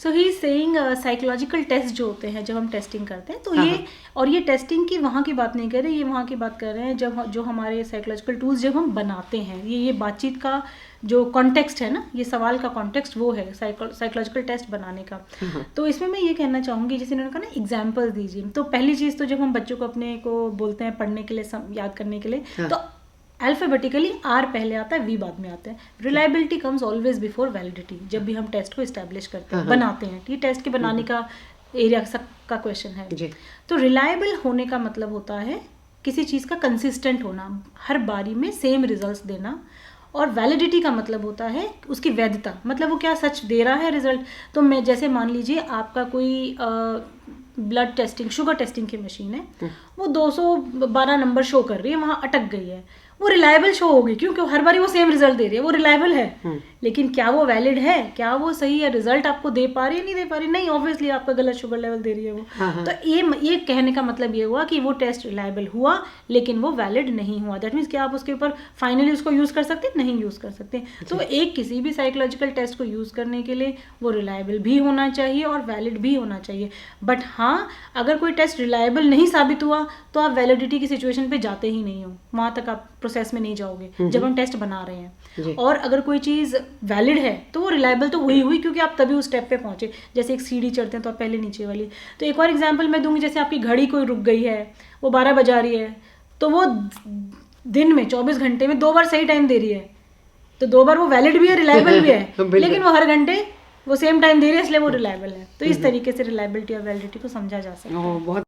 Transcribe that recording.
So he saying psychological test जो होते हैं जब हम टेस्टिंग करते हैं तो हाँ, ये, हाँ। और ये टेस्टिंग की वहाँ की बात नहीं कर रहे, ये वहाँ की बात कर रहे हैं जब जो हमारे साइकोलॉजिकल टूल्स जब हम बनाते हैं, ये बातचीत का जो कॉन्टेक्स्ट है ना, ये सवाल का कॉन्टेक्स्ट वो है साइकोलॉजिकल टेस्ट बनाने का। हाँ, तो इसमें मैं ये कहना चाहूँगी, जैसे इन्होंने कहा ना एग्जाम्पल दीजिए, तो पहली चीज़ तो जब हम बच्चों को अपने को बोलते हैं पढ़ने के लिए, याद करने के लिए, हाँ। तो अल्फाबेटिकली आर पहले आता है, वी बाद में आता है। Reliability comes always before validity, जब भी हम टेस्ट को इस्टेब्लिश करते हैं, हाँ, हाँ। बनाते हैं, ये टेस्ट के बनाने का एरिया का क्वेश्चन है। जी। तो रिलायबल होने का मतलब होता है किसी चीज़ का कंसिस्टेंट होना, हर बारी में सेम रिजल्ट्स देना। और वैलिडिटी का मतलब होता है उसकी वैधता, मतलब वो क्या सच दे रहा है रिजल्ट। तो मैं जैसे मान लीजिए आपका कोई ब्लड टेस्टिंग, शुगर टेस्टिंग की मशीन है, वो 212 नंबर शो कर रही है, वहाँ अटक गई है, वो रिलायबल शो होगी क्योंकि हर बारी वो सेम रिजल्ट दे रही है, वो रिलायबल है। लेकिन क्या वो वैलिड है, क्या वो सही है, रिजल्ट आपको दे पा रही है, नहीं दे पा रही, नहीं, ऑब्वियसली आपका गलत शुगर लेवल दे रही है वो। हाँ, हाँ। तो ये कहने का मतलब ये हुआ कि वो टेस्ट रिलायबल हुआ लेकिन वो वैलिड नहीं हुआ। दैट मीन्स कि आप उसके ऊपर फाइनली उसको यूज़ कर सकते, नहीं यूज़ कर सकते। तो एक किसी भी साइकोलॉजिकल टेस्ट को यूज़ करने के लिए वो रिलायबल भी होना चाहिए और वैलिड भी होना चाहिए। बट हाँ, अगर कोई टेस्ट रिलायबल नहीं साबित हुआ तो आप वैलिडिटी की सिचुएशन पे जाते ही नहीं हो, वहाँ तक आप प्रोसेस में नहीं जाओगे जब हम टेस्ट बना रहे हैं। और अगर कोई चीज़ वैलिड है तो वो रिलायबल तो हुई क्योंकि आप तभी उस स्टेप पे पहुंचे। जैसे एक सीढ़ी चढ़ते हैं तो आप पहले नीचे वाली। तो एक और एग्जांपल मैं दूंगी, जैसे आपकी घड़ी कोई रुक गई है, वो 12 बजा रही है, तो वो दिन में 24 घंटे में 2 बार सही टाइम दे रही है, तो 2 बार वो वैलिड भी है, रिलायबल भी है। लेकिन वो हर घंटे वो सेम टाइम दे रही है, इसलिए वो रिलायबल है। तो इस तरीके से रिलायबिलिटी और वैलिडिटी को समझा जा सकता है। बहुत